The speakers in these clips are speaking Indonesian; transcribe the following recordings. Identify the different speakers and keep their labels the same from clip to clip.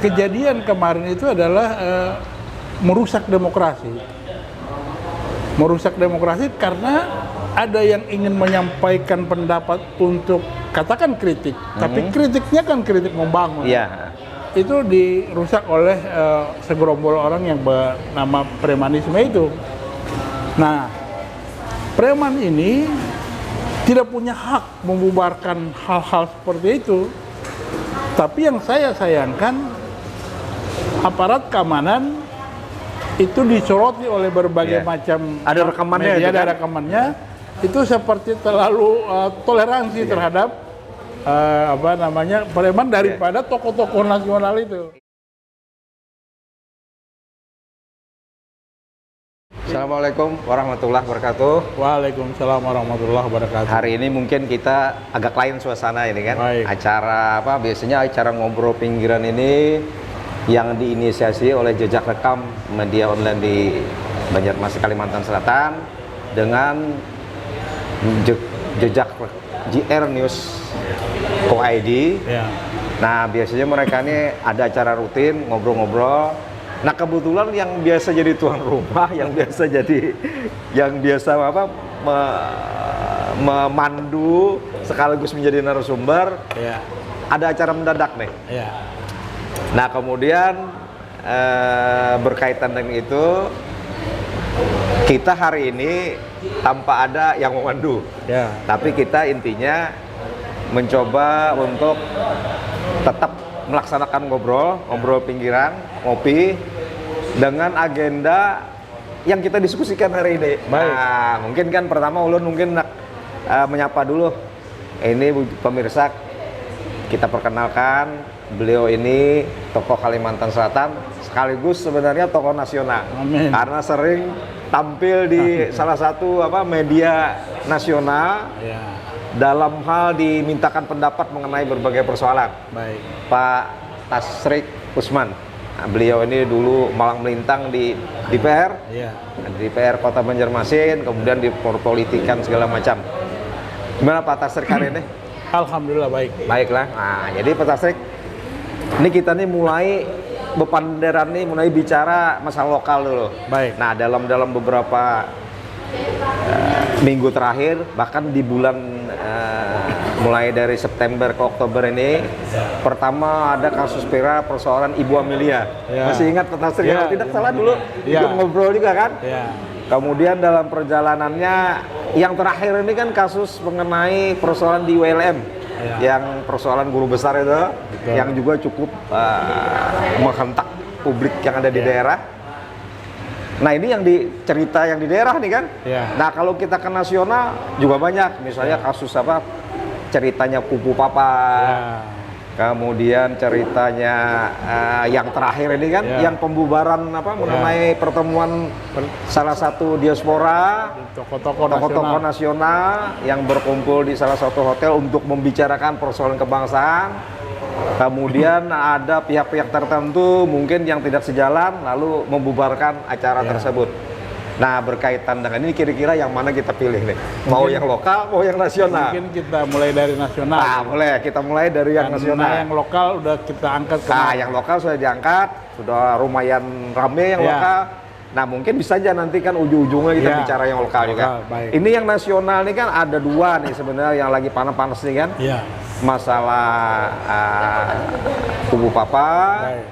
Speaker 1: kejadian kemarin itu adalah merusak demokrasi. Merusak demokrasi karena ada yang ingin menyampaikan pendapat untuk katakan kritik, tapi kritiknya kan kritik membangun.
Speaker 2: Iya.
Speaker 1: Itu dirusak oleh segerombol orang yang bernama premanisme itu. Nah, preman ini tidak punya hak membubarkan hal-hal seperti itu. Tapi yang saya sayangkan, aparat keamanan itu disoroti oleh berbagai macam
Speaker 2: ada rekamannya,
Speaker 1: media, ada rekamannya. Itu seperti terlalu toleransi terhadap preman daripada tokoh-tokoh nasional itu.
Speaker 2: Assalamualaikum warahmatullahi wabarakatuh.
Speaker 1: Waalaikumsalam warahmatullahi wabarakatuh.
Speaker 2: Hari ini mungkin kita agak lain suasana ini kan.
Speaker 1: Baik.
Speaker 2: Acara apa? Biasanya acara ngobrol pinggiran ini yang diinisiasi oleh Jejak Rekam media online di Banjarmasin, Kalimantan Selatan dengan Jejak JR News Co.id.
Speaker 1: Ya.
Speaker 2: Nah, biasanya mereka ini ada acara rutin ngobrol-ngobrol. Nah, kebetulan yang biasa jadi tuan rumah, yang biasa memandu sekaligus menjadi narasumber.
Speaker 1: Ya.
Speaker 2: Ada acara mendadak nih.
Speaker 1: Ya.
Speaker 2: Nah, kemudian berkaitan dengan itu, kita hari ini tanpa ada yang memandu.
Speaker 1: Ya.
Speaker 2: Tapi kita intinya mencoba untuk tetap melaksanakan ngobrol pinggiran, ngopi dengan agenda yang kita diskusikan hari ini.
Speaker 1: Baik.
Speaker 2: Nah, mungkin kan pertama Ulun mungkin menyapa dulu. Ini pemirsa, kita perkenalkan, beliau ini tokoh Kalimantan Selatan sekaligus sebenarnya tokoh nasional.
Speaker 1: Amin.
Speaker 2: Karena sering tampil di salah satu media nasional.
Speaker 1: Ya.
Speaker 2: Dalam hal dimintakan pendapat mengenai berbagai persoalan.
Speaker 1: Baik.
Speaker 2: Pak Tasrik Usman. Nah, beliau ini dulu malang melintang di DPR.
Speaker 1: Iya.
Speaker 2: Di DPR Kota Banjarmasin, kemudian di politikan segala macam. Gimana Pak Tasrik hari ini?
Speaker 1: Alhamdulillah baik.
Speaker 2: Baiklah. Nah, jadi Pak Tasrik, ini kita nih mulai bepanderan nih, mulai bicara masalah lokal dulu.
Speaker 1: Baik.
Speaker 2: Nah, dalam beberapa minggu terakhir, bahkan di bulan mulai dari September ke Oktober ini, pertama ada kasus persoalan Ibu Amelia.
Speaker 1: Ya.
Speaker 2: Masih ingat Pak Tasrik?
Speaker 1: Ya,
Speaker 2: Kalau tidak salah dulu
Speaker 1: ya.
Speaker 2: ikut ngobrol juga kan?
Speaker 1: Ya.
Speaker 2: Kemudian dalam perjalanannya, yang terakhir ini kan kasus mengenai persoalan di WLM, yang persoalan guru besar itu, yang juga cukup menghentak publik yang ada di daerah. Nah, ini yang cerita yang di daerah nih kan.
Speaker 1: Ya.
Speaker 2: Nah, kalau kita ke nasional juga banyak, misalnya kasus ceritanya Pupu Papa.
Speaker 1: Ya.
Speaker 2: Kemudian ceritanya yang terakhir ini kan, yang pembubaran mengenai pertemuan salah satu diaspora, tokoh-tokoh nasional yang berkumpul di salah satu hotel untuk membicarakan persoalan kebangsaan. Kemudian ada pihak-pihak tertentu mungkin yang tidak sejalan lalu membubarkan acara tersebut. Nah, berkaitan dengan ini kira-kira yang mana kita pilih nih? Mau yang lokal, mau yang nasional?
Speaker 1: Mungkin kita mulai dari nasional.
Speaker 2: Nah, kita mulai dari yang nasional.
Speaker 1: Yang lokal udah kita angkat.
Speaker 2: Yang lokal sudah diangkat, sudah lumayan rame yang lokal. Nah, mungkin bisa aja nanti kan ujung-ujungnya kita bicara yang lokal juga.
Speaker 1: Baik.
Speaker 2: Ini yang nasional nih kan ada dua nih sebenarnya yang lagi panas-panas nih kan.
Speaker 1: Iya.
Speaker 2: Masalah Pupu Papa.
Speaker 1: Baik.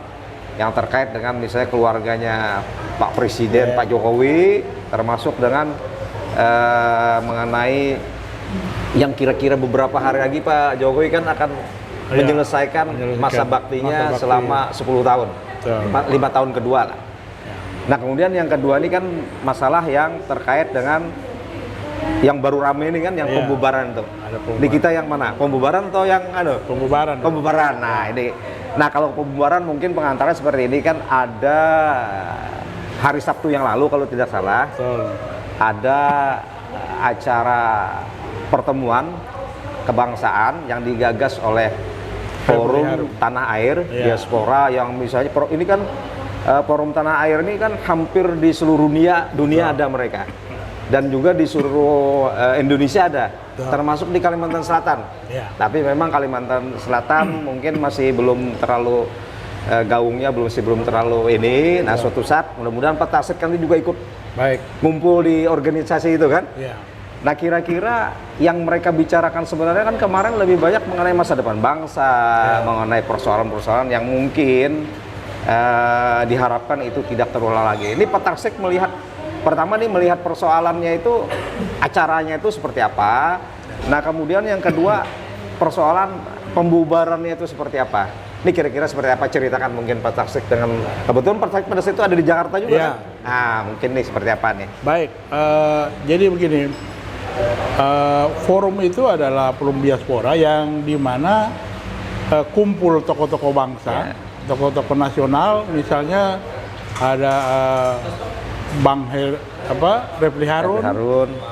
Speaker 2: Yang terkait dengan misalnya keluarganya Pak Presiden, Pak Jokowi, termasuk dengan mengenai yang kira-kira beberapa hari lagi Pak Jokowi kan akan menyelesaikan masa baktinya selama 10 tahun, 5 tahun kedua lah. Nah, kemudian yang kedua ini kan masalah yang terkait dengan yang baru rame ini kan, yang pembubaran itu. Di kita yang mana? Pembubaran atau yang
Speaker 1: Pembubaran.
Speaker 2: Pembubaran. Nah, ini. Nah, kalau pembubaran mungkin pengantarnya seperti ini kan, ada hari Sabtu yang lalu kalau tidak salah.
Speaker 1: Betul.
Speaker 2: Ada acara pertemuan kebangsaan yang digagas oleh Forum Tanah Air Diaspora, yang misalnya ini kan Forum Tanah Air ini kan hampir di seluruh dunia ada mereka. Dan juga di seluruh Indonesia ada, termasuk di Kalimantan Selatan. Tapi memang Kalimantan Selatan mungkin masih belum terlalu gaungnya belum terlalu ini. Nah, suatu saat mudah-mudahan Pak Tarsik kan juga ikut ngumpul di organisasi itu kan.
Speaker 1: Ya.
Speaker 2: Nah, kira-kira yang mereka bicarakan sebenarnya kan kemarin lebih banyak mengenai masa depan bangsa, mengenai persoalan-persoalan yang mungkin diharapkan itu tidak terulang lagi. Ini Pak Tarsik melihat, pertama nih melihat persoalannya itu, acaranya itu seperti apa. Nah, kemudian yang kedua, persoalan pembubarannya itu seperti apa. Ini kira-kira seperti apa, ceritakan mungkin Pak Tarsik dengan, kebetulan Pak Tarsik pada saat itu ada di Jakarta juga kan? Nah, mungkin nih seperti apa nih.
Speaker 1: Baik, jadi begini, forum itu adalah forum diaspora yang dimana kumpul tokoh-tokoh bangsa, tokoh-tokoh nasional, misalnya ada Bang Refli Harun,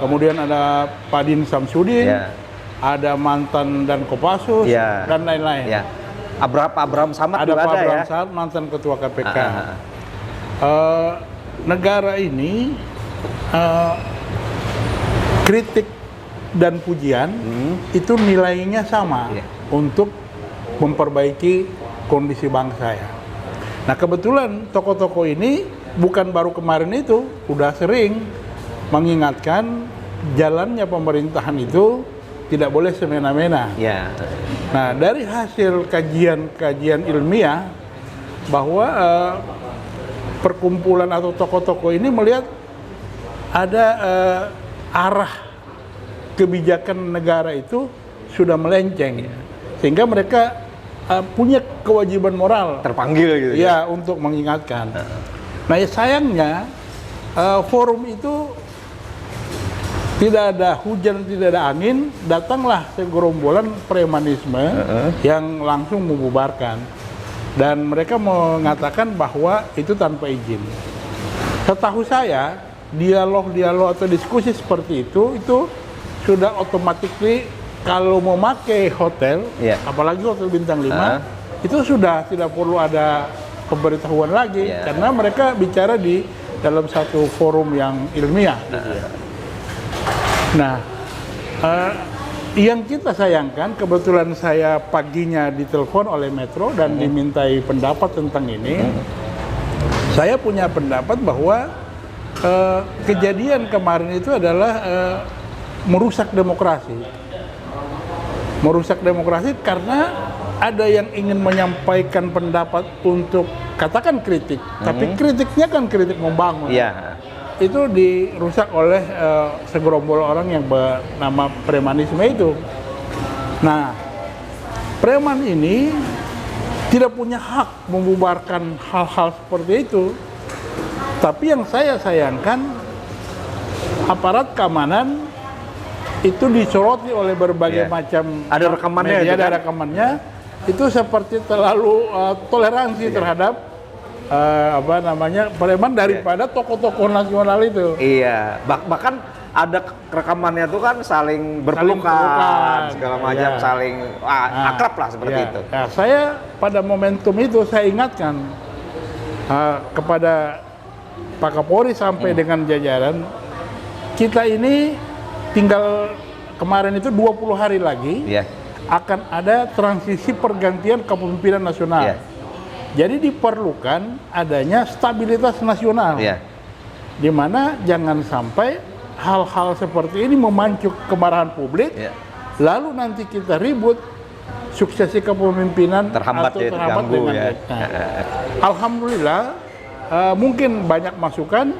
Speaker 1: kemudian ada Pak Din Samsudin, ada mantan dan Kopassus, dan lain-lain.
Speaker 2: Abraham Samad
Speaker 1: ada
Speaker 2: juga
Speaker 1: Pak
Speaker 2: ada
Speaker 1: Abraham
Speaker 2: ya.
Speaker 1: Samad, mantan ketua KPK. Negara ini kritik dan pujian itu nilainya sama untuk memperbaiki kondisi bangsa ya. Nah, kebetulan tokoh-tokoh ini bukan baru kemarin itu, udah sering mengingatkan jalannya pemerintahan itu tidak boleh semena-mena. Nah, dari hasil kajian ilmiah bahwa perkumpulan atau tokoh-tokoh ini melihat ada arah kebijakan negara itu sudah melenceng, sehingga mereka punya kewajiban moral,
Speaker 2: terpanggil gitu
Speaker 1: ya, untuk mengingatkan. Nah, ya sayangnya forum itu tidak ada hujan, tidak ada angin, datanglah segerombolan premanisme yang langsung membubarkan. Dan mereka mengatakan bahwa itu tanpa izin. Setahu saya, dialog atau diskusi seperti itu sudah otomatis kalau memakai hotel, apalagi hotel bintang 5, itu sudah tidak perlu ada pemberitahuan lagi, karena mereka bicara di dalam satu forum yang ilmiah. Nah, yang kita sayangkan, kebetulan saya paginya ditelepon oleh Metro dan dimintai pendapat tentang ini. Saya punya pendapat bahwa kejadian kemarin itu adalah merusak demokrasi. Merusak demokrasi karena ada yang ingin menyampaikan pendapat untuk katakan kritik, tapi kritiknya kan kritik membangun. Itu dirusak oleh segerombol orang yang bernama premanisme itu. Nah, preman ini tidak punya hak membubarkan hal-hal seperti itu. Tapi yang saya sayangkan, aparat keamanan itu disoroti oleh berbagai macam
Speaker 2: ada rekamannya,
Speaker 1: media, ada rekamannya. Itu seperti terlalu toleransi terhadap preman daripada tokoh-tokoh nasional itu.
Speaker 2: Bahkan ada rekamannya tuh kan saling berpelukan, segala macam, saling akrab lah seperti itu.
Speaker 1: Ya, saya pada momentum itu saya ingatkan kepada Pak Kapolri sampai dengan jajaran, kita ini tinggal kemarin itu 20 hari lagi akan ada transisi pergantian kepemimpinan nasional. Jadi diperlukan adanya stabilitas nasional, di mana jangan sampai hal-hal seperti ini memancing kemarahan publik, lalu nanti kita ribut, suksesi kepemimpinan
Speaker 2: terhambat
Speaker 1: dengan Alhamdulillah, mungkin banyak masukan.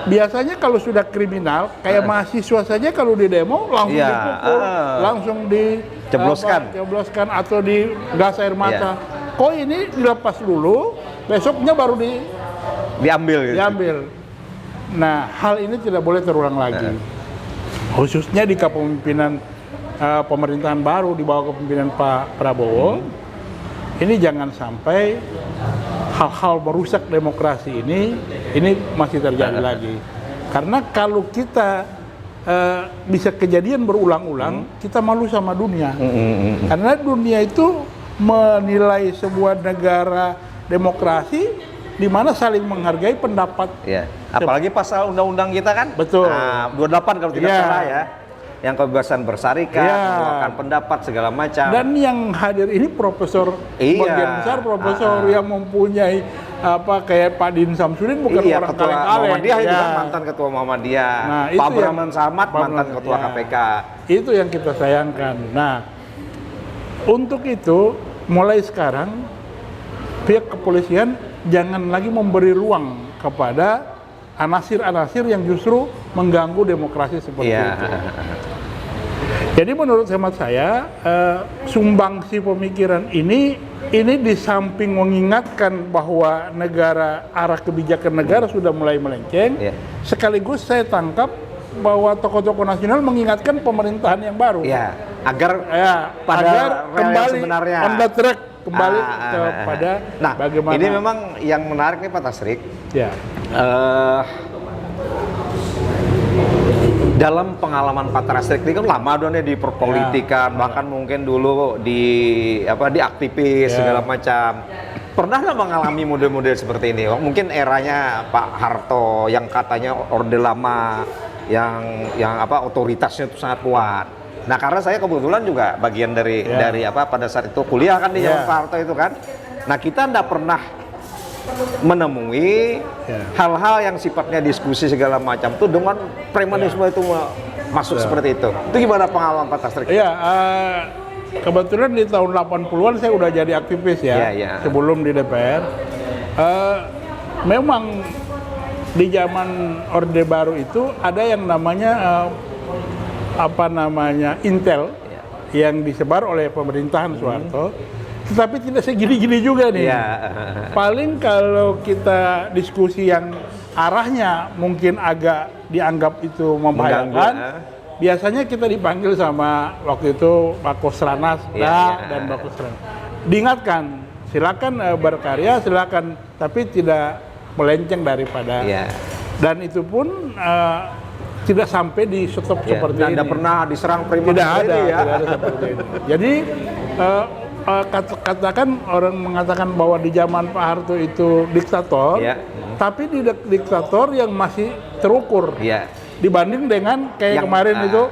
Speaker 1: Biasanya kalau sudah kriminal, kayak mahasiswa saja kalau di demo langsung dipukul, langsung dijebloskan atau di gas air mata. Kok ini dilepas dulu, besoknya baru diambil. Nah, hal ini tidak boleh terulang lagi. Khususnya di kepemimpinan pemerintahan baru di bawah kepemimpinan Pak Prabowo. Ini jangan sampai hal-hal merusak demokrasi ini masih terjadi lagi. Karena kalau kita bisa kejadian berulang-ulang, kita malu sama dunia. Karena dunia itu menilai sebuah negara demokrasi di mana saling menghargai pendapat.
Speaker 2: Apalagi pasal undang-undang kita kan?
Speaker 1: Betul.
Speaker 2: 28 kalau tidak salah ya. yang kebebasan bersarikat, mengeluarkan pendapat segala macam.
Speaker 1: Dan yang hadir ini profesor, bagian besar profesor yang mempunyai kayak Pak Din Samsudin bukan orang
Speaker 2: ketua Muhammadiyah itu kan mantan ketua Muhammadiyah. Nah, Pak Brahman Samad mantan ketua KPK.
Speaker 1: Itu yang kita sayangkan. Nah, untuk itu mulai sekarang pihak kepolisian jangan lagi memberi ruang kepada anasir-anasir yang justru mengganggu demokrasi seperti itu. Jadi menurut hemat saya, sumbangsi pemikiran ini di samping mengingatkan bahwa arah kebijakan negara sudah mulai melenceng, sekaligus saya tangkap bahwa tokoh-tokoh nasional mengingatkan pemerintahan yang baru,
Speaker 2: agar
Speaker 1: kembali sebenarnya on the track, kembali kepada bagaimana.
Speaker 2: Ini memang yang menarik nih Pak Tasrik. Dalam pengalaman Pak Tasrik ini kan lama dong di perpolitikan, bahkan mungkin dulu di aktivis segala macam. Pernah nggak mengalami model-model seperti ini? Mungkin eranya Pak Harto yang katanya orde lama, yang otoritasnya itu sangat kuat. Nah, karena saya kebetulan juga bagian dari pada saat itu kuliah kan di zaman Pak Harto itu kan. Nah, kita nggak pernah menemui hal-hal yang sifatnya diskusi segala macam tuh dengan premanisme itu masuk seperti itu. Itu gimana pengalaman Pak Tasrik?
Speaker 1: Kebetulan di tahun 80-an saya udah jadi aktivis sebelum di DPR. Memang di zaman Orde Baru itu ada yang namanya Intel yang disebar oleh pemerintahan Soeharto. Tetapi tidak segini-gini juga nih. Paling kalau kita diskusi yang arahnya mungkin agak dianggap itu membahayakan, biasanya kita dipanggil sama waktu itu Pak Kosranas dan Pak Kosranas. Diingatkan, silakan berkarya, silakan, tapi tidak melenceng daripada. Dan itu pun tidak sampai di stop seperti ini.
Speaker 2: Tidak pernah diserang prima.
Speaker 1: Tidak ada seperti ini. Jadi katakan orang mengatakan bahwa di zaman Pak Harto itu diktator, tapi diktator yang masih terukur dibanding dengan kayak kemarin itu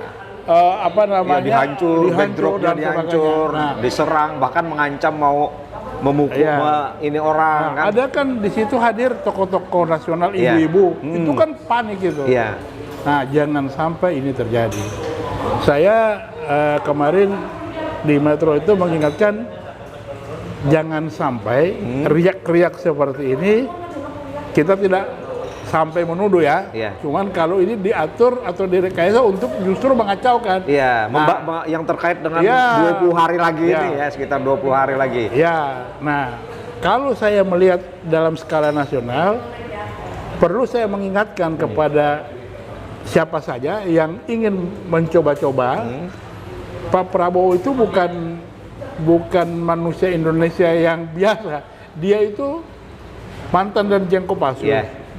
Speaker 2: dihancur dan dihancur, diserang, bahkan mengancam mau memukul ini orang.
Speaker 1: Ada kan di situ hadir tokoh-tokoh nasional, ibu-ibu, itu kan panik gitu. Nah, jangan sampai ini terjadi. Saya kemarin di Metro itu mengingatkan jangan sampai riak-riak seperti ini, kita tidak sampai menuduh cuman kalau ini diatur atau direkayasa untuk justru mengacaukan.
Speaker 2: Yang terkait dengan 20 hari lagi ini sekitar 20 hari lagi.
Speaker 1: Nah, kalau saya melihat dalam skala nasional, perlu saya mengingatkan kepada siapa saja yang ingin mencoba-coba, Pak Prabowo itu bukan manusia Indonesia yang biasa. Dia itu mantan dan Kopassus.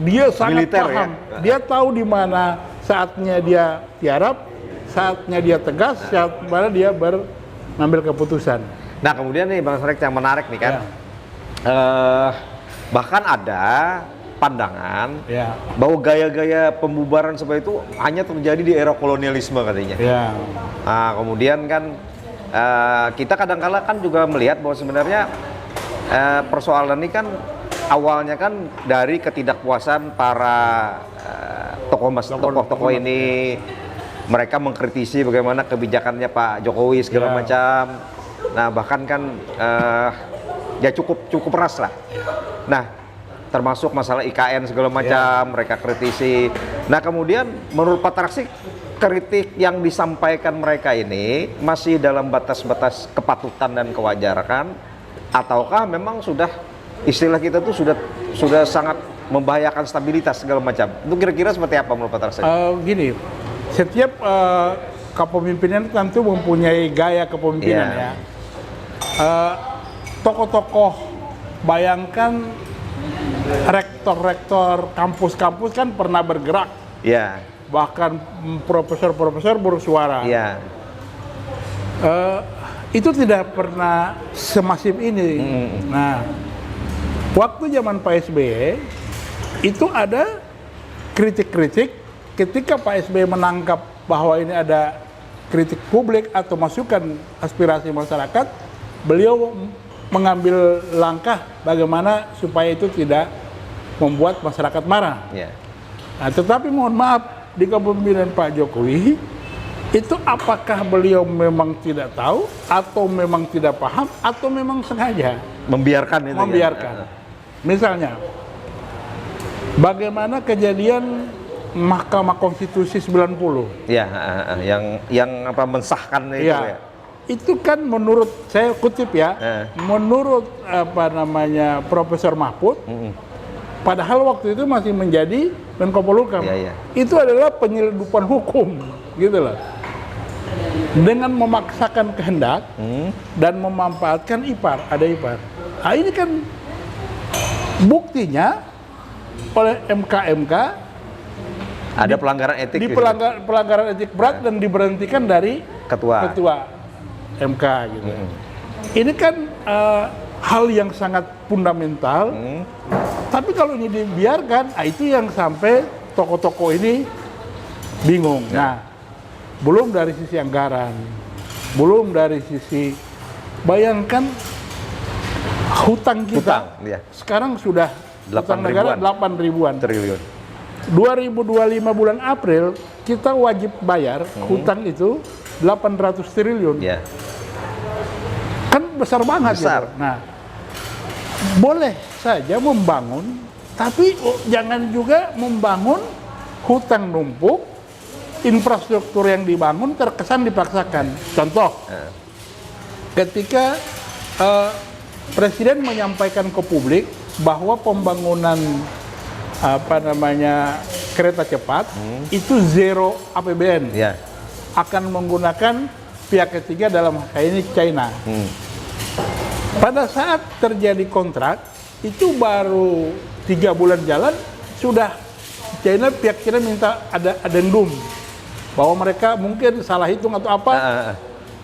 Speaker 1: Dia sangat paham. Dia tahu di mana saatnya dia tiarap, saatnya dia tegas, saat mana dia mengambil keputusan.
Speaker 2: Nah, kemudian nih Bang Tasrik yang menarik nih kan. Bahkan ada pandangan bahwa gaya-gaya pembubaran seperti itu hanya terjadi di era kolonialisme katanya. Nah, kemudian kan kita kadang-kala kan juga melihat bahwa sebenarnya persoalan ini kan awalnya kan dari ketidakpuasan para tokoh-tokoh ini. Mereka mengkritisi bagaimana kebijakannya Pak Jokowi segala macam. Nah, bahkan kan cukup keras lah. Nah, termasuk masalah IKN segala macam, mereka kritisi. Nah, kemudian menurut Pak Tasrik, kritik yang disampaikan mereka ini masih dalam batas-batas kepatutan dan kewajaran, ataukah memang sudah istilah kita tuh sudah sangat membahayakan stabilitas segala macam? Itu kira-kira seperti apa menurut Pak Tasrik?
Speaker 1: Gini, setiap kepemimpinan tentu mempunyai gaya kepemimpinan tokoh-tokoh, bayangkan rektor-rektor kampus-kampus kan pernah bergerak, bahkan profesor-profesor bersuara. Itu tidak pernah semasif ini. Nah, waktu zaman Pak SBY itu ada kritik-kritik ketika Pak SBY menangkap bahwa ini ada kritik publik atau masukan aspirasi masyarakat, beliau mengambil langkah bagaimana supaya itu tidak membuat masyarakat marah.
Speaker 2: Ya.
Speaker 1: Nah, tetapi mohon maaf, di kepemimpinan Pak Jokowi itu apakah beliau memang tidak tahu atau memang tidak paham atau memang sengaja
Speaker 2: Membiarkan itu.
Speaker 1: membiarkan.
Speaker 2: Ya.
Speaker 1: Misalnya, bagaimana kejadian Mahkamah Konstitusi 90?
Speaker 2: Ya, yang apa mensahkan itu ya.
Speaker 1: Itu kan menurut saya kutip ya, menurut apa namanya Profesor Mahfud, padahal waktu itu masih menjadi Menko Polhukam, itu adalah penyelundupan hukum, gitu loh. Dengan memaksakan kehendak dan memanfaatkan ipar, ada ipar. Nah, ini kan buktinya oleh MK
Speaker 2: ada pelanggaran etik.
Speaker 1: Pelanggaran etik berat dan diberhentikan dari ketua MK gitu. Ini kan hal yang sangat fundamental. Tapi kalau ini dibiarkan, itu yang sampai tokoh-tokoh ini bingung. Nah, belum dari sisi anggaran, belum dari sisi, bayangkan hutang kita sekarang sudah hutang negara 8 ribuan
Speaker 2: triliun.
Speaker 1: 2025 bulan April kita wajib bayar hutang itu 800 triliun. Kan besar banget. Besar. Gitu. Nah, boleh saja membangun, tapi jangan juga membangun hutang numpuk, infrastruktur yang dibangun terkesan dipaksakan. Contoh, ketika Presiden menyampaikan ke publik bahwa pembangunan kereta cepat itu zero APBN, akan menggunakan pihak ketiga, dalam hal ini China. Pada saat terjadi kontrak itu baru 3 bulan jalan sudah pihak China minta ada adendum bahwa mereka mungkin salah hitung atau apa.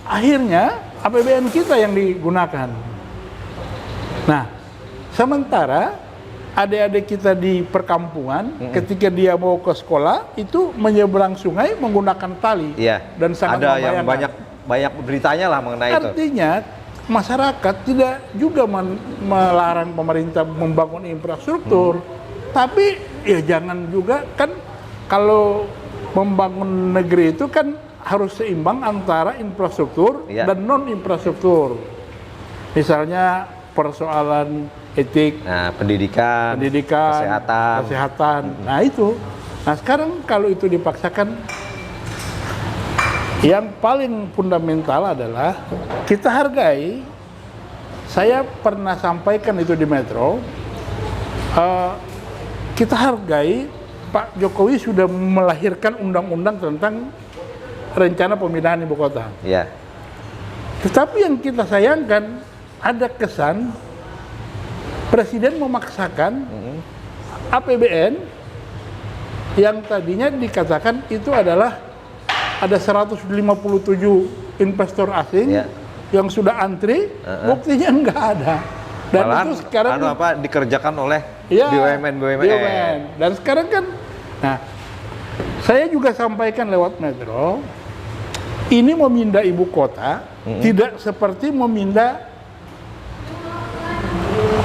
Speaker 1: Akhirnya APBN kita yang digunakan. Nah, sementara adik-adik kita di perkampungan ketika dia mau ke sekolah itu menyeberang sungai menggunakan tali, dan sangat
Speaker 2: ada yang banyak beritanya lah mengenai itu.
Speaker 1: Artinya masyarakat tidak juga melarang pemerintah membangun infrastruktur, tapi ya jangan juga kan, kalau membangun negeri itu kan harus seimbang antara infrastruktur dan non infrastruktur. Misalnya persoalan etik,
Speaker 2: pendidikan,
Speaker 1: kesehatan. Nah itu. Nah sekarang kalau itu dipaksakan, yang paling fundamental adalah kita hargai. Saya pernah sampaikan itu di Metro. Kita hargai Pak Jokowi sudah melahirkan undang-undang tentang rencana pemindahan ibu kota. Tetapi yang kita sayangkan, ada kesan Presiden memaksakan APBN yang tadinya dikatakan itu adalah ada 157 investor asing yang sudah antri, buktinya enggak ada. Dan
Speaker 2: malahan,
Speaker 1: itu sekarang
Speaker 2: dikerjakan oleh BUMN.
Speaker 1: Dan sekarang kan, nah saya juga sampaikan lewat Metro, ini memindah ibu kota tidak seperti memindah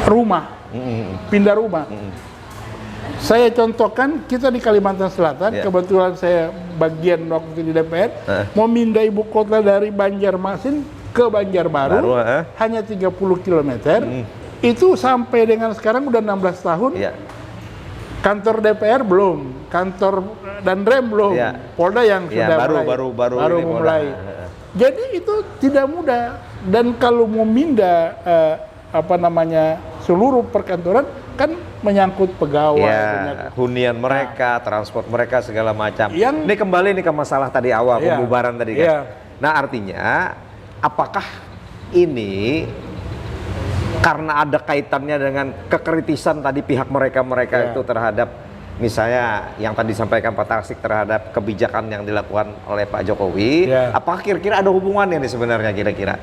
Speaker 1: rumah, pindah rumah. Saya contohkan, kita di Kalimantan Selatan, kebetulan saya bagian waktu di DPR, memindah ibu kota dari Banjarmasin ke Banjarbaru, hanya 30 km. Itu sampai dengan sekarang udah 16 tahun. Kantor DPR belum, kantor dan rem belum, Polda yang sudah baru mulai. Jadi itu tidak mudah. Dan kalau memindah seluruh perkantoran kan menyangkut pegawai,
Speaker 2: hunian mereka, transport mereka segala macam. Ini kembali nih ke masalah tadi awal pembubaran tadi kan. Nah artinya apakah ini karena ada kaitannya dengan kekritisan tadi pihak mereka itu terhadap misalnya yang tadi disampaikan Pak Tarsik terhadap kebijakan yang dilakukan oleh Pak Jokowi, apakah kira-kira ada hubungannya nih sebenarnya kira-kira?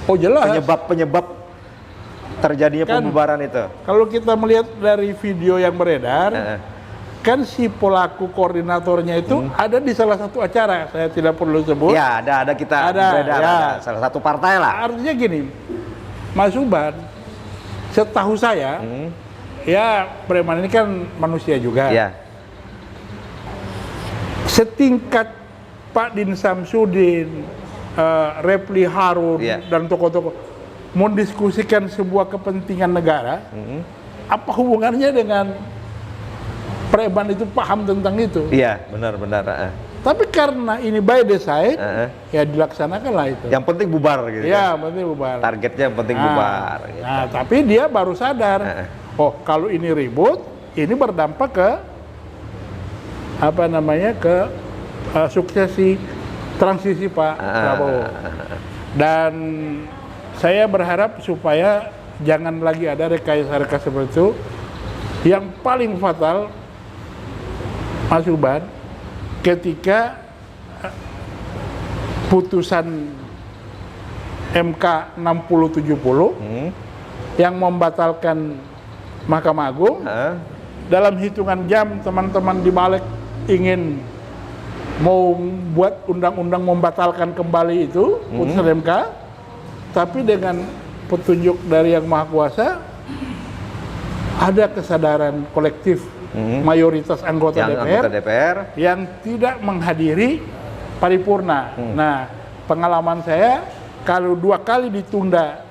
Speaker 1: Oh jelas.
Speaker 2: Penyebab terjadinya pembubaran itu.
Speaker 1: Kalau kita melihat dari video yang beredar, bahkan si pelaku koordinatornya itu ada di salah satu acara, saya tidak perlu sebut.
Speaker 2: Ya, ada kita beredar,
Speaker 1: ya.
Speaker 2: ada salah satu partai lah.
Speaker 1: Artinya gini, Mas Uban, setahu saya, ya preman ini kan manusia juga.
Speaker 2: Ya.
Speaker 1: Setingkat Pak Din Samsudin, Repli Harun, dan tokoh-tokoh mendiskusikan sebuah kepentingan negara, apa hubungannya dengan preman itu paham tentang itu?
Speaker 2: Iya, benar-benar.
Speaker 1: Tapi karena ini by design, ya dilaksanakanlah itu.
Speaker 2: Yang penting bubar gitu.
Speaker 1: Ya, penting bubar.
Speaker 2: Targetnya yang penting bubar. Gitu.
Speaker 1: Nah, tapi dia baru sadar, oh kalau ini ribut, ini berdampak ke ke suksesi transisi Pak Prabowo. Dan saya berharap supaya jangan lagi ada rekayasa-rekayasa seperti itu. Yang paling fatal, Mas Uban, ketika putusan MK 6070 yang membatalkan Mahkamah Agung, dalam hitungan jam teman-teman di balik ingin mau buat undang-undang membatalkan kembali itu putusan MK, tapi dengan petunjuk dari Yang Maha Kuasa ada kesadaran kolektif mayoritas anggota DPR yang tidak menghadiri paripurna. Nah, pengalaman saya kalau 2 kali ditunda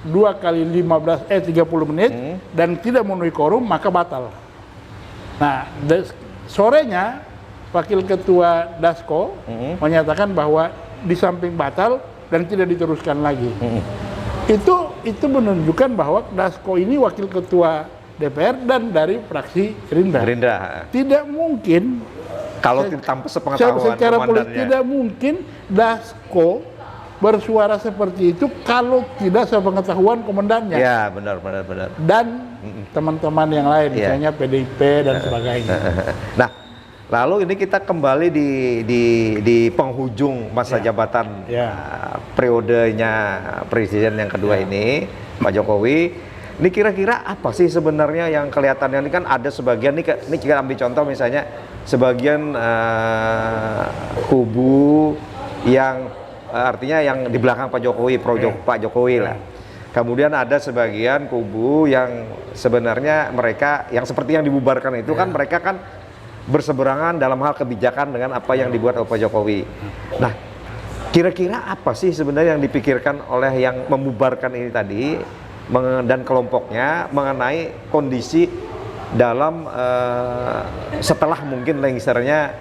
Speaker 1: 2 kali 30 menit dan tidak memenuhi quorum maka batal. Nah, sorenya Wakil Ketua Dasko menyatakan bahwa di samping batal dan tidak diteruskan lagi. Itu menunjukkan bahwa Dasko ini Wakil Ketua DPR dan dari fraksi Gerindra. Tidak mungkin
Speaker 2: kalau tanpa sepengetahuan
Speaker 1: secara politik tidak mungkin Dasko bersuara seperti itu kalau tidak sepengetahuan komandannya.
Speaker 2: Ya, benar.
Speaker 1: Dan teman-teman yang lain, misalnya PDIP dan sebagainya.
Speaker 2: Nah, lalu ini kita kembali di penghujung masa jabatan periodenya Presiden yang kedua ini, Pak Jokowi. Ini kira-kira apa sih sebenarnya yang kelihatannya? Ini kan ada sebagian, ini kita ambil contoh misalnya, sebagian kubu yang artinya yang di belakang Pak Jokowi, Pak Jokowi lah. Kemudian ada sebagian kubu yang sebenarnya mereka, yang seperti yang dibubarkan itu kan mereka kan berseberangan dalam hal kebijakan dengan apa yang dibuat oleh Pak Jokowi. Nah, kira-kira apa sih sebenarnya yang dipikirkan oleh yang membubarkan ini tadi dan kelompoknya mengenai kondisi dalam setelah mungkin lengsernya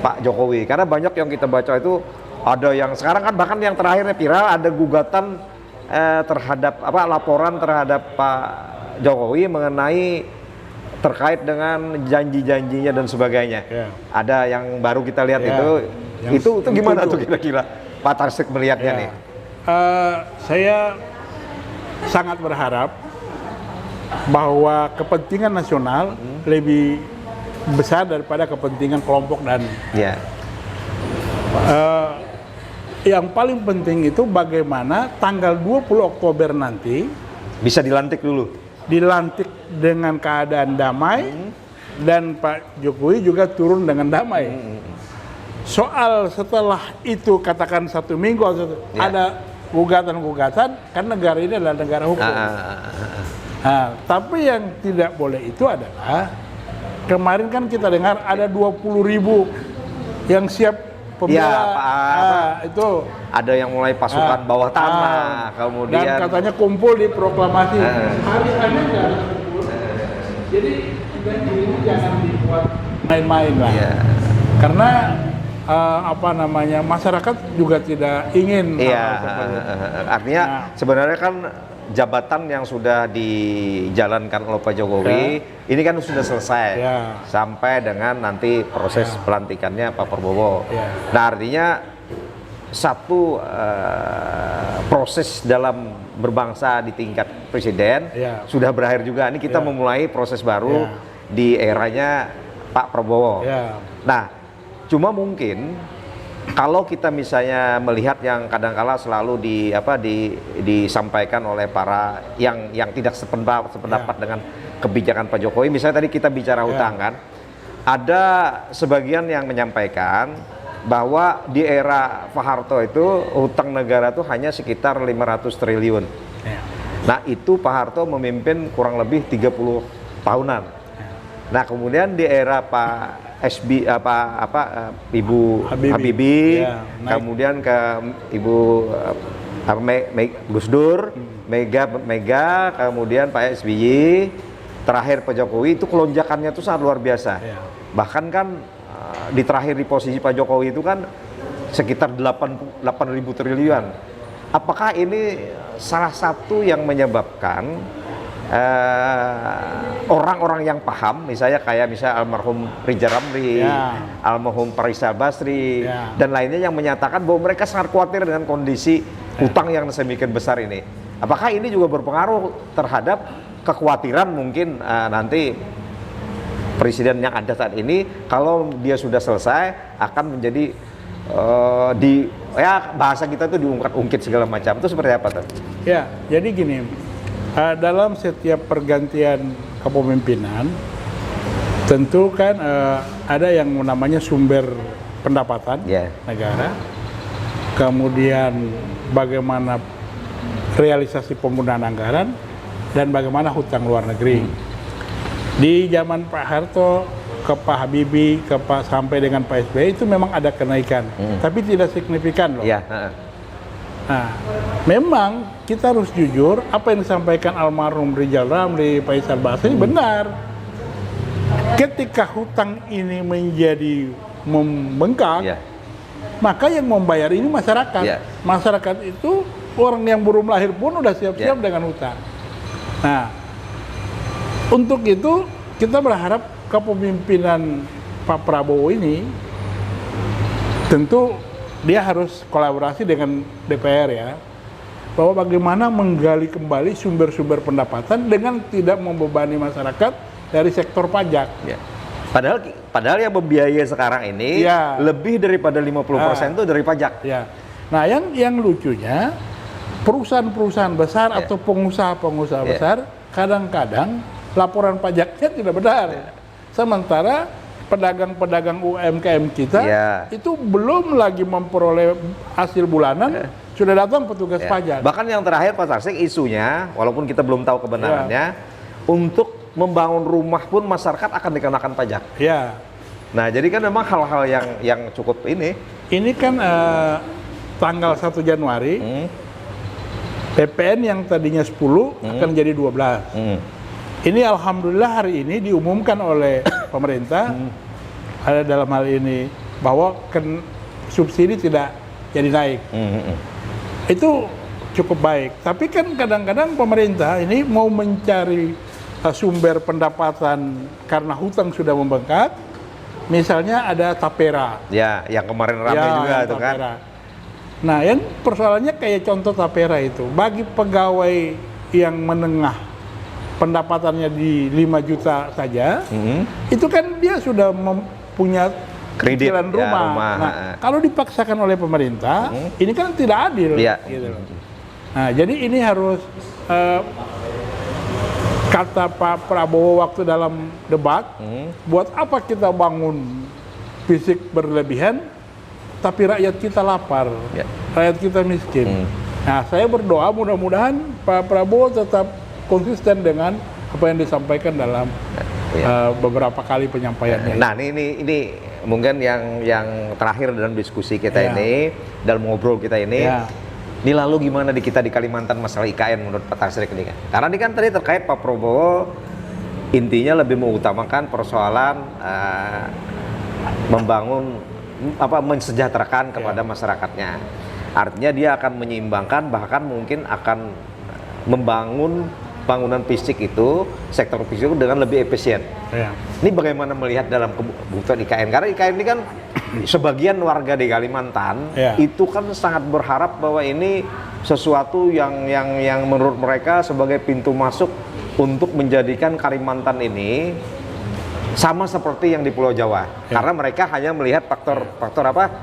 Speaker 2: Pak Jokowi? Karena banyak yang kita baca itu ada yang sekarang kan bahkan yang terakhirnya viral ada gugatan terhadap laporan terhadap Pak Jokowi mengenai terkait dengan janji-janjinya dan sebagainya. Ada yang baru kita lihat itu gimana tuh kira-kira Pak Tarsik melihatnya nih?
Speaker 1: Saya sangat berharap bahwa kepentingan nasional lebih besar daripada kepentingan kelompok dan yang paling penting itu bagaimana tanggal 20 Oktober nanti
Speaker 2: bisa dilantik dulu.
Speaker 1: Dilantik dengan keadaan damai dan Pak Jokowi juga turun dengan damai. Soal setelah itu katakan 1 minggu ada gugatan-gugatan, kan negara ini adalah negara hukum. Nah, tapi yang tidak boleh itu adalah kemarin kan kita dengar ada 20.000 yang siap pembela. Itu
Speaker 2: ada yang mulai pasukan bawah tanah, kemudian
Speaker 1: dan katanya kumpul di proklamasi. Hari ini jangan kumpul. Jadi ini jangan dibuat main-main lah. Karena masyarakat juga tidak ingin
Speaker 2: artinya sebenarnya kan jabatan yang sudah dijalankan oleh Pak Jokowi ini kan sudah selesai sampai dengan nanti proses pelantikannya Pak Prabowo. Nah, artinya satu proses dalam berbangsa di tingkat presiden sudah berakhir juga. Ini kita memulai proses baru di eranya Pak Prabowo. Nah, cuma mungkin kalau kita misalnya melihat yang kadangkala selalu disampaikan oleh para yang tidak sependapat dengan kebijakan Pak Jokowi, misalnya tadi kita bicara hutang kan, Ada sebagian yang menyampaikan bahwa di era Pak Harto itu hutang negara itu hanya sekitar 500 triliun.
Speaker 1: Ya.
Speaker 2: Nah, itu Pak Harto memimpin kurang lebih 30 tahunan. Nah, kemudian di era Pak Ibu Habibie,
Speaker 1: ya,
Speaker 2: kemudian ke Ibu Gus Dur, Mega, kemudian Pak SBY, terakhir Pak Jokowi, itu kelonjakannya itu sangat luar biasa.
Speaker 1: Ya.
Speaker 2: Bahkan kan di terakhir di posisi Pak Jokowi itu kan sekitar 8.000 triliun. Apakah ini salah satu yang menyebabkan orang-orang yang paham, misalnya almarhum Ridza Ramli, almarhum Faisal Basri, dan lainnya yang menyatakan bahwa mereka sangat khawatir dengan kondisi utang yang sedemikian besar ini. Apakah ini juga berpengaruh terhadap kekhawatiran mungkin nanti presiden yang ada saat ini kalau dia sudah selesai akan menjadi bahasa kita itu diungkit-ungkit segala macam, itu seperti apa tuh?
Speaker 1: Ya, jadi gini, dalam setiap pergantian kepemimpinan tentu kan ada yang namanya sumber pendapatan negara, kemudian bagaimana realisasi penggunaan anggaran, dan bagaimana hutang luar negeri. Di zaman Pak Harto ke Pak Habibie, sampai dengan Pak SBY itu memang ada kenaikan, tapi tidak signifikan loh. Nah, memang kita harus jujur, apa yang disampaikan almarhum Ridza Ramli, Faisal Basri benar. Ketika hutang ini menjadi membengkak, maka yang membayar ini masyarakat. Masyarakat itu orang yang belum lahir pun udah siap-siap dengan hutang. Nah, untuk itu kita berharap kepemimpinan Pak Prabowo ini tentu dia harus kolaborasi dengan DPR ya, bahwa bagaimana menggali kembali sumber-sumber pendapatan dengan tidak membebani masyarakat dari sektor pajak.
Speaker 2: Padahal yang membiayai sekarang ini lebih daripada 50% itu dari pajak.
Speaker 1: Nah, yang lucunya perusahaan-perusahaan besar atau pengusaha-pengusaha besar kadang-kadang laporan pajaknya tidak benar. Sementara pedagang-pedagang UMKM kita itu belum lagi memperoleh hasil bulanan, sudah datang petugas pajak.
Speaker 2: Bahkan yang terakhir Pak Tarsik, isunya walaupun kita belum tahu kebenarannya, untuk membangun rumah pun masyarakat akan dikenakan pajak. Nah, jadi kan memang hal-hal yang cukup ini. Ini
Speaker 1: kan tanggal 1 Januari PPN yang tadinya 10 akan jadi 12. Ini alhamdulillah hari ini diumumkan oleh pemerintah ada dalam hal ini bahwa subsidi tidak jadi naik. Itu cukup baik. Tapi kan kadang-kadang pemerintah ini mau mencari sumber pendapatan karena hutang sudah membengkak. Misalnya ada tapera.
Speaker 2: Yang kemarin ramai juga itu kan.
Speaker 1: Nah, yang persoalannya kayak contoh tapera itu, bagi pegawai yang menengah pendapatannya di 5 juta saja, itu kan dia sudah mempunyai
Speaker 2: kredit
Speaker 1: rumah. Nah, kalau dipaksakan oleh pemerintah, ini kan tidak adil. Gitu. Nah, jadi ini harus kata Pak Prabowo waktu dalam debat, buat apa kita bangun fisik berlebihan, tapi rakyat kita lapar, rakyat kita miskin. Nah, saya berdoa mudah-mudahan Pak Prabowo tetap konsisten dengan apa yang disampaikan dalam beberapa kali penyampaiannya.
Speaker 2: Nah, ini mungkin yang terakhir dalam diskusi kita ini, dalam ngobrol kita ini. Ini lalu gimana kita di Kalimantan masalah IKN menurut Pak Tarsik ini kan? Karena ini kan tadi terkait Pak Prabowo intinya lebih mengutamakan persoalan membangun mensejahterakan kepada masyarakatnya. Artinya dia akan menyeimbangkan, bahkan mungkin akan membangun bangunan fisik itu, sektor fisik itu dengan lebih efisien. Ini bagaimana melihat dalam kebutuhan IKN? Karena IKN ini kan sebagian warga di Kalimantan itu kan sangat berharap bahwa ini sesuatu yang menurut mereka sebagai pintu masuk untuk menjadikan Kalimantan ini sama seperti yang di Pulau Jawa. Karena mereka hanya melihat faktor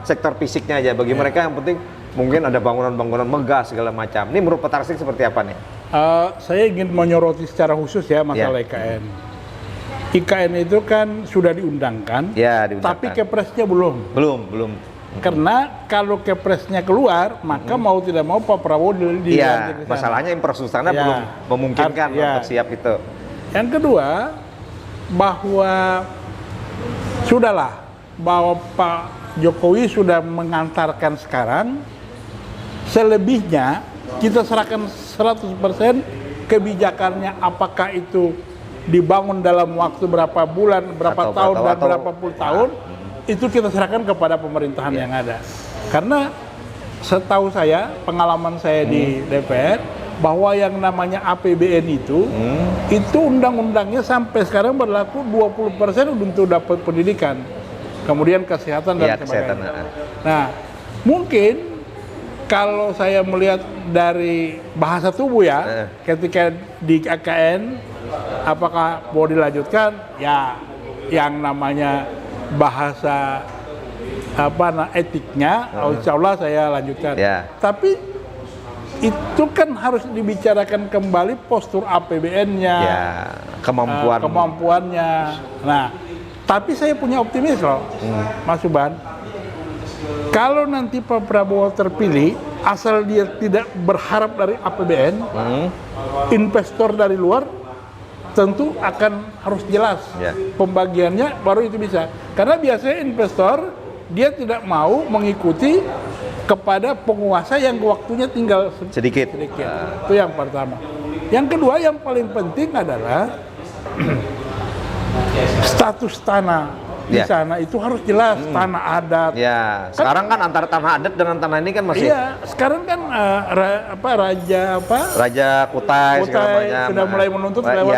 Speaker 2: sektor fisiknya aja. Bagi mereka yang penting mungkin ada bangunan-bangunan megah segala macam. Ini menurut Pak Tarsik seperti apa nih?
Speaker 1: Saya ingin menyoroti secara khusus ya masalah IKN. IKN itu kan sudah diundangkan,
Speaker 2: Ya, diundangkan.
Speaker 1: tapi kepresnya belum.
Speaker 2: Belum.
Speaker 1: Karena kalau kepresnya keluar, maka mau tidak mau Pak Prabowo
Speaker 2: Iya, masalahnya infrastrukturnya
Speaker 1: Ya.
Speaker 2: belum memungkinkan
Speaker 1: Ya.
Speaker 2: untuk siap itu.
Speaker 1: Yang kedua, bahwa sudahlah, bahwa Pak Jokowi sudah mengantarkan sekarang, selebihnya kita serahkan 100% kebijakannya, apakah itu dibangun dalam waktu berapa bulan, berapa tahun, dan berapa puluh tahun, itu kita serahkan kepada pemerintahan yang ada. Karena setahu saya, pengalaman saya di DPR, bahwa yang namanya APBN itu undang-undangnya sampai sekarang berlaku 20% untuk dapat pendidikan, kemudian kesehatan dan sebagainya. Nah, mungkin kalau saya melihat dari bahasa tubuh ya, ketika di AKN, apakah mau dilanjutkan? Ya, yang namanya bahasa etiknya, insya Allah saya lanjutkan.
Speaker 2: Ya.
Speaker 1: Tapi itu kan harus dibicarakan kembali postur APBN-nya,
Speaker 2: Ya,
Speaker 1: kemampuannya. Nah, tapi saya punya optimis loh, Mas Subhan. Kalau nanti Pak Prabowo terpilih, asal dia tidak berharap dari APBN, investor dari luar tentu akan harus jelas pembagiannya, baru itu bisa. Karena biasanya investor dia tidak mau mengikuti kepada penguasa yang waktunya tinggal sedikit. Itu yang pertama. Yang kedua, yang paling penting adalah status tanah di sana itu harus jelas, tanah adat.
Speaker 2: Ya, sekarang kan antara tanah adat dengan tanah ini kan masih.
Speaker 1: Iya, sekarang kan
Speaker 2: Raja Kutai
Speaker 1: sudah mulai menuntut lewat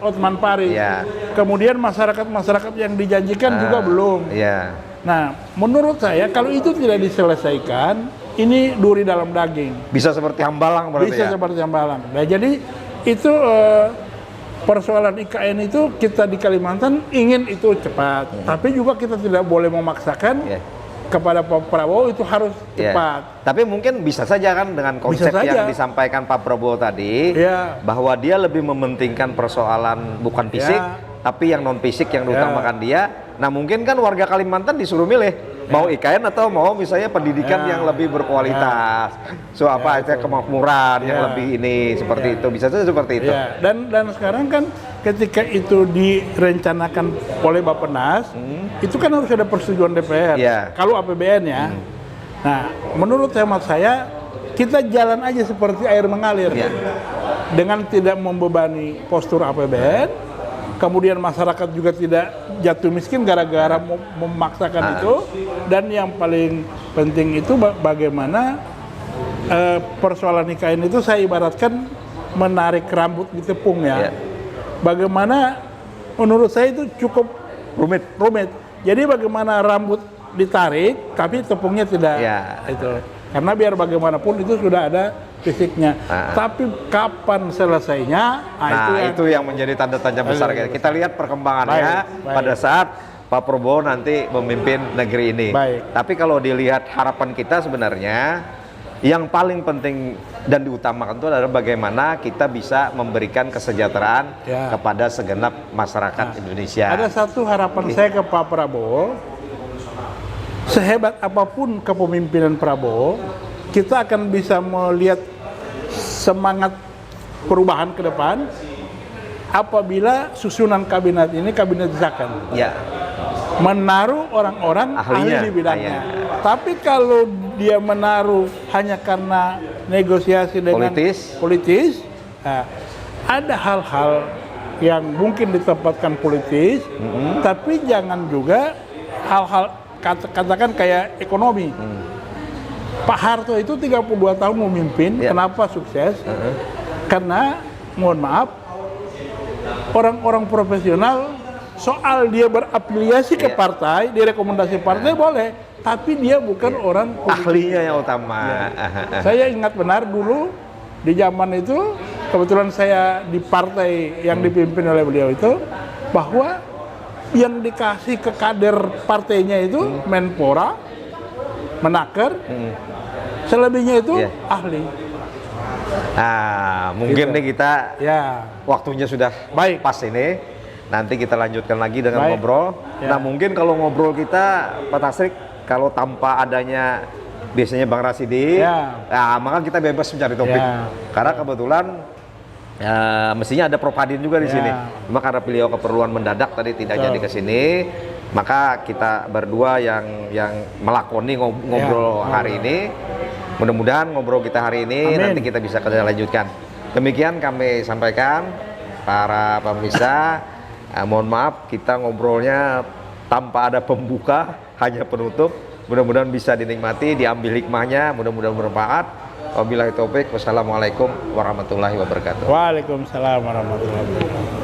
Speaker 1: Otman Paris.
Speaker 2: Ya.
Speaker 1: Kemudian masyarakat yang dijanjikan juga belum.
Speaker 2: Ya.
Speaker 1: Nah, menurut saya kalau itu tidak diselesaikan, ini duri dalam daging.
Speaker 2: Bisa seperti Hambalang berarti
Speaker 1: Bisa
Speaker 2: ya?
Speaker 1: seperti Hambalang. Nah, jadi itu persoalan IKN itu kita di Kalimantan ingin itu cepat, tapi juga kita tidak boleh memaksakan kepada Pak Prabowo itu harus cepat.
Speaker 2: Tapi mungkin bisa saja kan dengan konsep yang disampaikan Pak Prabowo tadi, bahwa dia lebih mementingkan persoalan bukan fisik, tapi yang non fisik yang diutamakan dia. Nah, mungkin kan warga Kalimantan disuruh milih mau IKN atau mau misalnya pendidikan yang lebih berkualitas, kemakmuran yang lebih ini seperti itu, bisa saja seperti itu.
Speaker 1: Dan sekarang kan ketika itu direncanakan oleh Bappenas, itu kan harus ada persetujuan DPR. Kalau APBN ya. Nah, menurut hemat saya kita jalan aja seperti air mengalir, dengan tidak membebani postur APBN. Kemudian masyarakat juga tidak jatuh miskin gara-gara memaksakan itu, dan yang paling penting itu bagaimana persoalan IKN itu saya ibaratkan menarik rambut di tepung ya. Bagaimana menurut saya itu cukup rumit. Jadi bagaimana rambut ditarik tapi tepungnya tidak itu. Karena biar bagaimanapun itu sudah ada fisiknya. Tapi kapan selesainya?
Speaker 2: Itu yang menjadi tanda tanya besar. Kita lihat perkembangannya pada saat Pak Prabowo nanti memimpin negeri ini. Tapi kalau dilihat harapan kita sebenarnya yang paling penting dan diutamakan itu adalah bagaimana kita bisa memberikan kesejahteraan kepada segenap masyarakat Indonesia.
Speaker 1: Ada satu harapan saya ke Pak Prabowo. Sehebat apapun kepemimpinan Prabowo, kita akan bisa melihat semangat perubahan ke depan apabila susunan kabinet ini kabinet disahkan. Menaruh orang-orang ahli di bidangnya. Tapi kalau dia menaruh hanya karena negosiasi dengan politis, ada hal-hal yang mungkin ditempatkan politis, tapi jangan juga hal-hal katakan kayak ekonomi. Pak Harto itu 32 tahun memimpin, kenapa sukses? Karena, mohon maaf, orang-orang profesional soal dia berafiliasi ke partai, direkomendasi partai boleh, tapi dia bukan orang
Speaker 2: ahlinya yang utama.
Speaker 1: Saya ingat benar dulu di zaman itu, kebetulan saya di partai yang dipimpin oleh beliau itu, bahwa yang dikasih ke kader partainya itu Menpora, Menaker, selebihnya itu ahli.
Speaker 2: Mungkin nih kita waktunya sudah pas ini. nanti kita lanjutkan lagi dengan
Speaker 1: Baik.
Speaker 2: ngobrol.
Speaker 1: Ya.
Speaker 2: Nah mungkin kalau ngobrol kita Pak Tasrik, kalau tanpa adanya biasanya Bang Rasidi,
Speaker 1: Ya.
Speaker 2: nah, maka kita bebas mencari topik.
Speaker 1: Ya.
Speaker 2: Karena kebetulan mestinya ada Propadin juga di
Speaker 1: Ya.
Speaker 2: sini. Cuma karena beliau keperluan mendadak tadi tidak
Speaker 1: Betul.
Speaker 2: jadi ke sini, maka kita berdua yang melakoni ngobrol
Speaker 1: Ya.
Speaker 2: hari ini. Mudah-mudahan ngobrol kita hari ini
Speaker 1: Amin.
Speaker 2: nanti kita bisa kita lanjutkan. Demikian kami sampaikan para pemirsa. Mohon maaf kita ngobrolnya tanpa ada pembuka, hanya penutup. Mudah-mudahan bisa dinikmati, diambil hikmahnya, mudah-mudahan bermanfaat. Wabillahi taufik, wassalamualaikum warahmatullahi wabarakatuh.
Speaker 1: Waalaikumsalam warahmatullahi wabarakatuh.